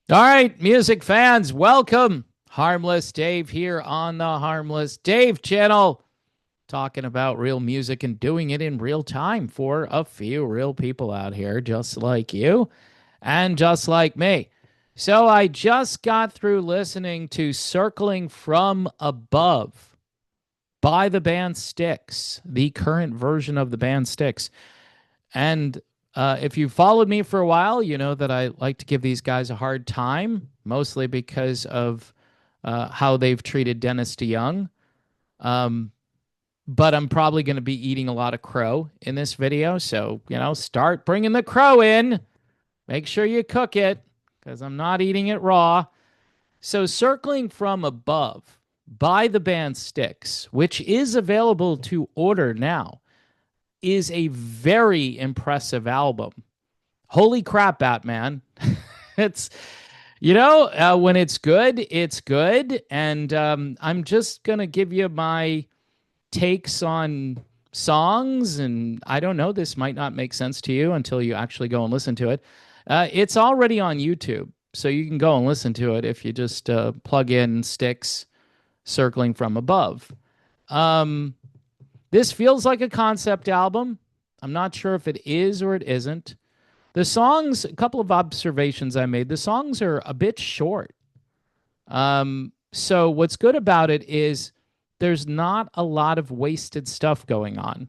All right, music fans, welcome. Harmless Dave here on the Harmless Dave channel, talking about real music and doing it in real time for a few real people out here, just like you and just like me. So I just got through listening to Circling from Above by the band Styx, the current version of the band Styx. And if you've followed me for a while, you know that I like to give these guys a hard time, mostly because of how they've treated Dennis DeYoung. Um, but I'm probably going to be eating a lot of crow in this video. So, start bringing the crow in. Make sure you cook it because I'm not eating it raw. So, Circling from Above by the band Styx, which is available to order now, is a very impressive album. Holy crap, Batman. it's, when it's good. And I'm just going to give you my takes on songs. And I don't know, this might not make sense to you until you actually go and listen to it. It's already on YouTube. So you can go and listen to it if you just plug in Styx Circling from Above. Um, this feels like a concept album. I'm not sure if it is or it isn't. The songs, a couple of observations I made. The songs are a bit short. So what's good about it is there's not a lot of wasted stuff going on.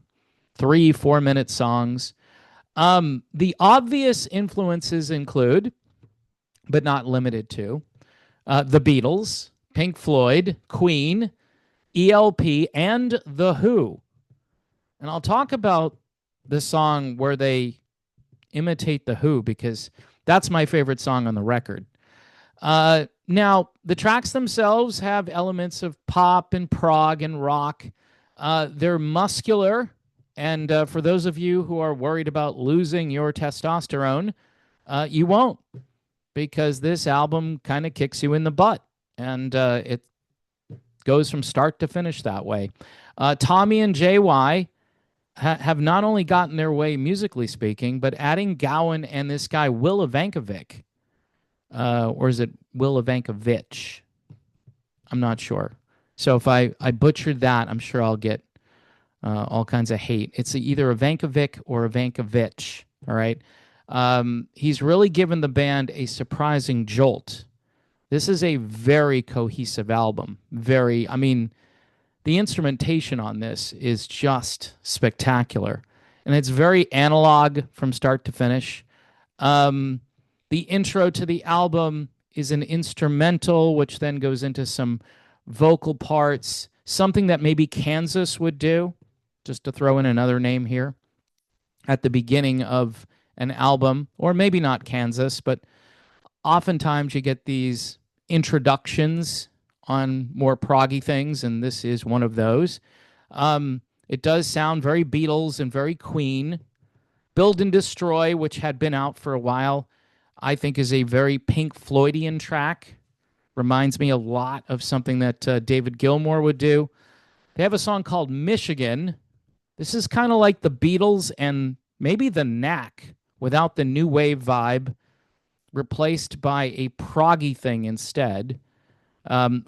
3, 4 minute songs. The obvious influences include, but not limited to, the Beatles, Pink Floyd, Queen, ELP, and The Who. And I'll talk about the song where they imitate The Who because that's my favorite song on the record. Now, the tracks themselves have elements of pop and prog and rock. They're muscular. And for those of you who are worried about losing your testosterone, you won't because this album kind of kicks you in the butt. And it goes from start to finish that way. Tommy and JY have not only gotten their way musically speaking, but adding Gowan and this guy Will Evankovic, or is it Will Evankovich? I'm not sure. So if I butchered that, I'm sure I'll get all kinds of hate. It's either Evankovic or Evankovich. All right. He's really given the band a surprising jolt. This is a very cohesive album. I mean, the instrumentation on this is just spectacular. And it's very analog from start to finish. The intro to the album is an instrumental, which then goes into some vocal parts, something that maybe Kansas would do, just to throw in another name here, at the beginning of an album, or maybe not Kansas, but oftentimes you get these introductions on more proggy things, and this is one of those. It does sound very Beatles and very Queen. Build and Destroy, which had been out for a while, I think is a very Pink Floydian track. Reminds me a lot of something that David Gilmour would do. They have a song called Michigan. This is kind of like the Beatles and maybe the Knack without the new wave vibe, replaced by a proggy thing instead.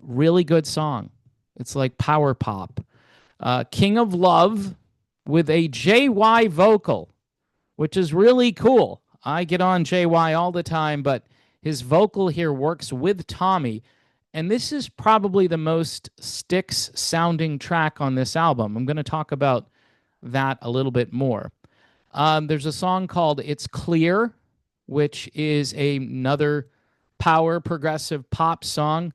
Really good song. It's like power pop. King of Love with a JY vocal, which is really cool. I get on JY all the time, but his vocal here works with Tommy. And this is probably the most Styx sounding track on this album. I'm going to talk about that a little bit more. There's a song called It's Clear, which is another power progressive pop song.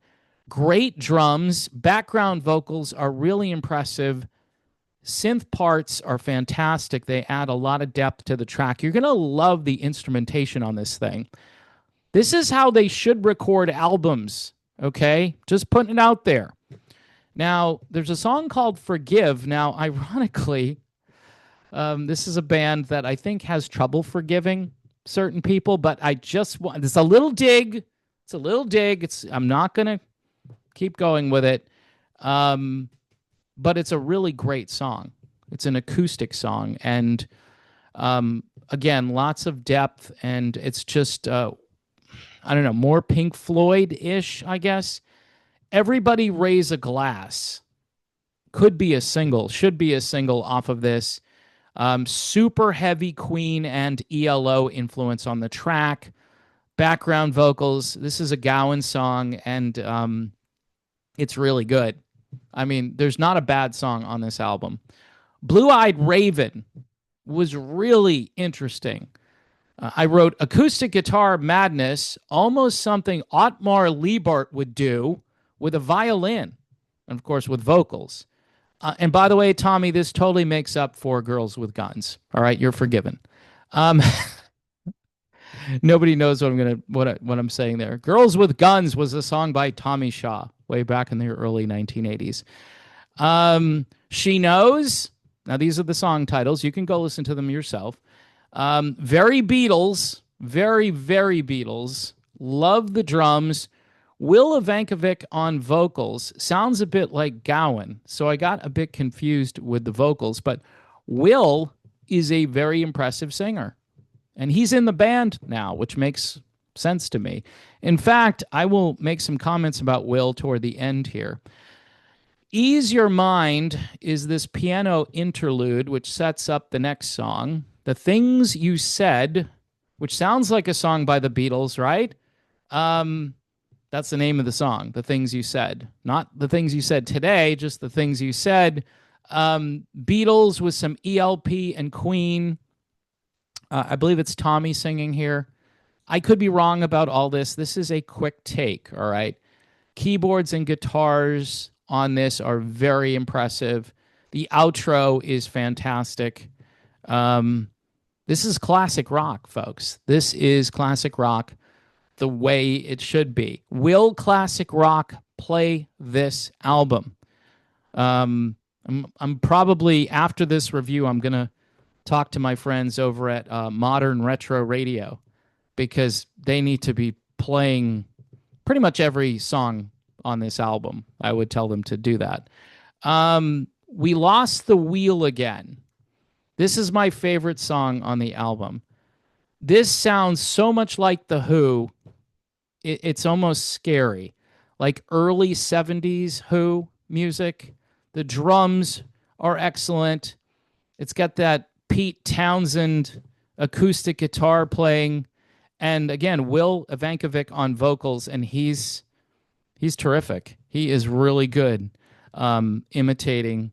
Great drums. Background vocals are really impressive. Synth parts are fantastic. They add a lot of depth to the track. You're going to love the instrumentation on this thing. This is how they should record albums, okay? Just putting it out there. Now, there's a song called Forgive. Now, ironically, this is a band that I think has trouble forgiving certain people, but I just want, it's a little dig. It's a little dig. I'm not going to keep going with it. But it's a really great song. It's an acoustic song. And again, lots of depth. And it's just I don't know, more Pink Floyd-ish, I guess. Everybody Raise a Glass could be a single, should be a single off of this. Super heavy Queen and ELO influence on the track. Background vocals. This is a Gowan song, and it's really good. I mean, there's not a bad song on this album. Blue Eyed Raven was really interesting. I wrote acoustic guitar madness, almost something Otmar Liebert would do with a violin, and of course with vocals. And by the way, Tommy, this totally makes up for Girls with Guns. All right, you're forgiven. Um, Nobody knows what I'm saying there. Girls with Guns was a song by Tommy Shaw way back in the early 1980s. She Knows. Now, these are the song titles. You can go listen to them yourself. Very Beatles. Very, very Beatles. Love the drums. Will Evankovic on vocals. Sounds a bit like Gowan, so I got a bit confused with the vocals, but Will is a very impressive singer. And he's in the band now, which makes sense to me. In fact, I will make some comments about Will toward the end here. Ease Your Mind is this piano interlude, which sets up the next song. The Things You Said, which sounds like a song by the Beatles, right? That's the name of the song, The Things You Said. Not The Things You Said Today, just The Things You Said. Beatles with some ELP and Queen. I believe it's Tommy singing here. I could be wrong about all this. This is a quick take, all right? Keyboards and guitars on this are very impressive. The outro is fantastic. This is classic rock, folks. This is classic rock the way it should be. Will classic rock play this album? I'm probably, after this review, I'm going to talk to my friends over at Modern Retro Radio because they need to be playing pretty much every song on this album. I would tell them to do that. We Lost the Wheel Again. This is my favorite song on the album. This sounds so much like The Who. It's almost scary. Like early 70s Who music. The drums are excellent. It's got that Pete Townsend acoustic guitar playing, and again, Will Evankovic on vocals, and he's terrific. He is really good imitating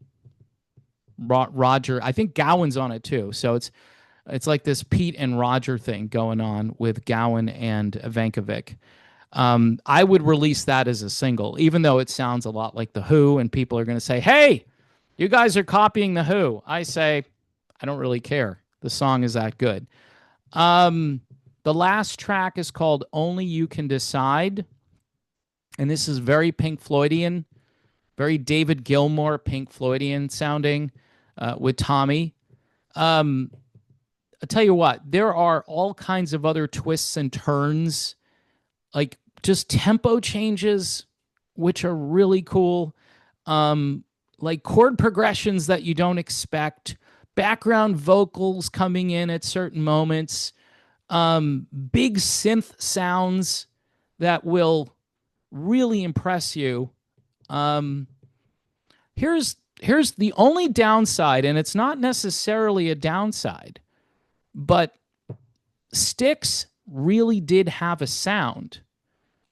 Roger. I think Gowan's on it too, so it's like this Pete and Roger thing going on with Gowan and Evankovic. I would release that as a single, even though it sounds a lot like The Who, and people are going to say, "Hey, you guys are copying The Who." I say, I don't really care. The song is that good. The last track is called Only You Can Decide. And this is very Pink Floydian, very David Gilmour Pink Floydian sounding with Tommy. I'll tell you what, there are all kinds of other twists and turns, like just tempo changes, which are really cool. Like chord progressions that you don't expect. Background vocals coming in at certain moments, big synth sounds that will really impress you. Here's the only downside, and it's not necessarily a downside, but Styx really did have a sound.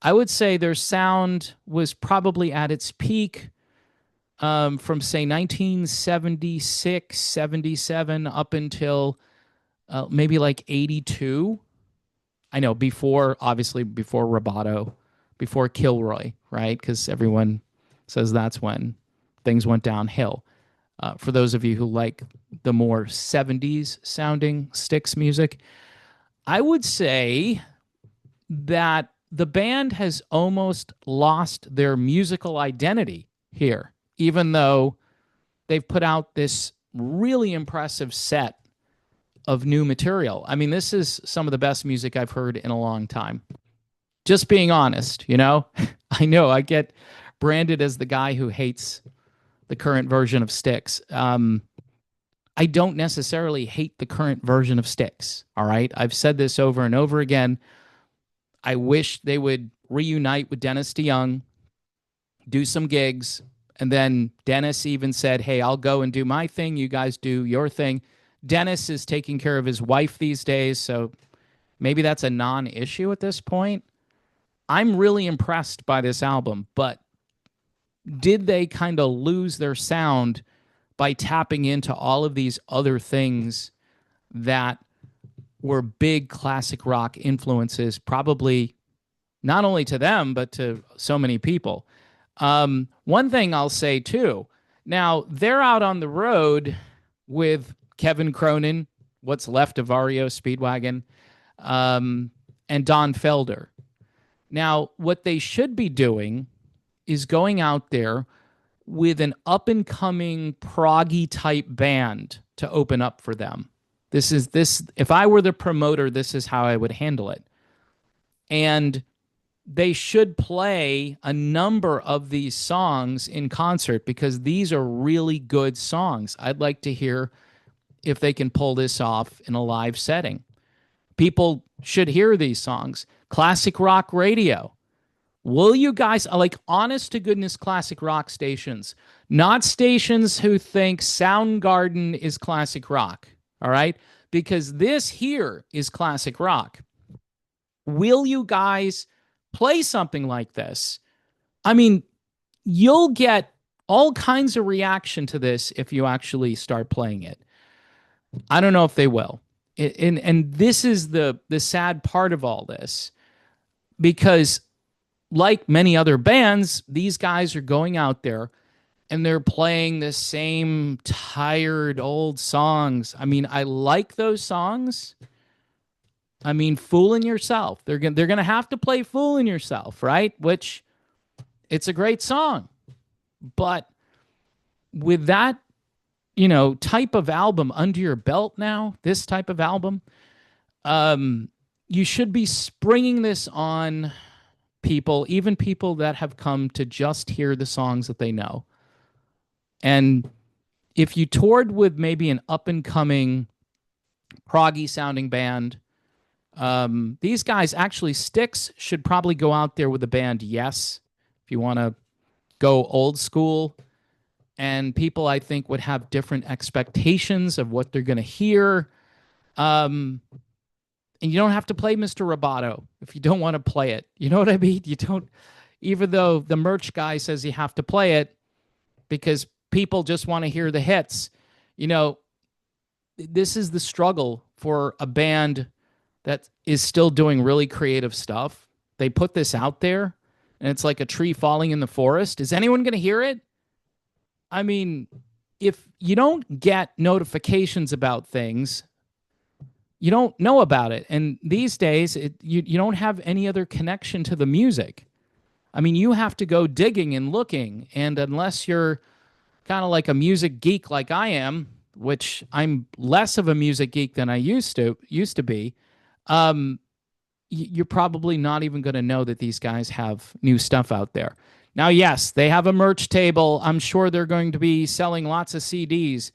I would say their sound was probably at its peak from, say, 1976, 77 up until maybe like 82. I know, obviously before Roboto, before Kilroy, right? Because everyone says that's when things went downhill. For those of you who like the more 70s sounding Styx music, I would say that the band has almost lost their musical identity here, even though they've put out this really impressive set of new material. I mean, this is some of the best music I've heard in a long time. Just being honest, you know? I know I get branded as the guy who hates the current version of Styx. I don't necessarily hate the current version of Styx, all right? I've said this over and over again. I wish they would reunite with Dennis DeYoung, do some gigs. And then Dennis even said, hey, I'll go and do my thing. You guys do your thing. Dennis is taking care of his wife these days, so maybe that's a non-issue at this point. I'm really impressed by this album, but did they kind of lose their sound by tapping into all of these other things that were big classic rock influences, probably not only to them, but to so many people? One thing I'll say too, now they're out on the road with Kevin Cronin, what's left of REO Speedwagon, and Don Felder. Now, what they should be doing is going out there with an up-and-coming proggy type band to open up for them. If I were the promoter, this is how I would handle it. And they should play a number of these songs in concert because these are really good songs. I'd like to hear if they can pull this off in a live setting. People should hear these songs. Classic rock radio. Will you guys, like, honest to goodness classic rock stations, not stations who think Soundgarden is classic rock, all right? Because this here is classic rock. Will you guys play something like this? I mean, you'll get all kinds of reaction to this if you actually start playing it. I don't know if they will. And this is the sad part of all this, because like many other bands, these guys are going out there and they're playing the same tired old songs. I mean, I like those songs. I mean, Fooling Yourself. They're gonna have to play Fooling Yourself, right? Which, it's a great song. But with that, type of album under your belt now, this type of album, you should be springing this on people, even people that have come to just hear the songs that they know. And if you toured with maybe an up-and-coming proggy sounding band, these guys, actually, Styx should probably go out there with the band Yes, if you want to go old school. And people, I think, would have different expectations of what they're going to hear. And you don't have to play Mr. Roboto if you don't want to play it. You know what I mean? You don't, even though the merch guy says you have to play it because people just want to hear the hits. This is the struggle for a band that is still doing really creative stuff. They put this out there, and it's like a tree falling in the forest. Is anyone going to hear it? I mean, if you don't get notifications about things, you don't know about it. And these days, you don't have any other connection to the music. I mean, you have to go digging and looking. And unless you're kind of like a music geek like I am, which I'm less of a music geek than I used to be, you're probably not even going to know that these guys have new stuff out there. Now, yes, they have a merch table. I'm sure they're going to be selling lots of CDs.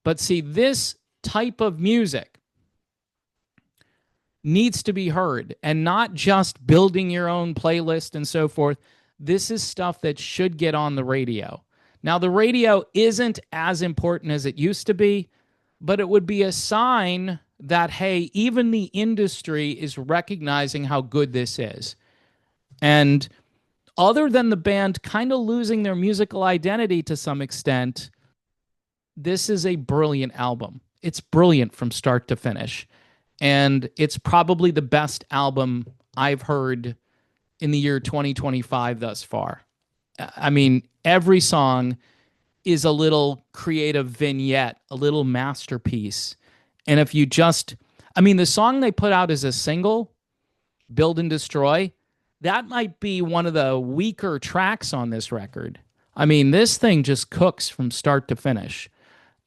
But see, this type of music needs to be heard, and not just building your own playlist and so forth. This is stuff that should get on the radio. Now, the radio isn't as important as it used to be, but it would be a sign that, hey, even the industry is recognizing how good this is. And other than the band kind of losing their musical identity to some extent, this is a brilliant album. It's brilliant from start to finish. And it's probably the best album I've heard in the year 2025 thus far. I mean, every song is a little creative vignette, a little masterpiece. And if you just, the song they put out as a single, Build and Destroy, that might be one of the weaker tracks on this record. I mean, this thing just cooks from start to finish.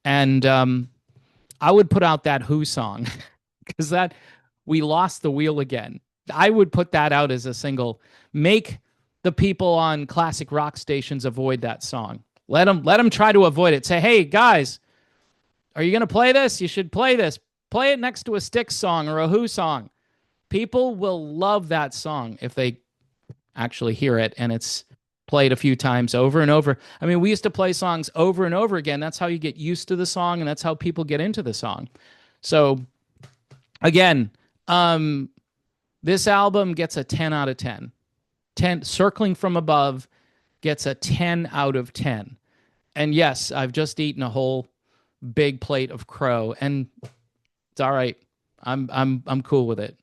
And I would put out that Who song because we lost the wheel again. I would put that out as a single. Make the people on classic rock stations avoid that song. Let them try to avoid it. Say, hey, guys, are you going to play this? You should play this. Play it next to a Styx song or a Who song. People will love that song if they actually hear it and it's played a few times over and over. I mean, we used to play songs over and over again. That's how you get used to the song, and that's how people get into the song. So again, this album gets a 10 out of 10. 10 Circling from Above gets a 10 out of 10. And yes, I've just eaten a whole big plate of crow, and it's all right. I'm cool with it.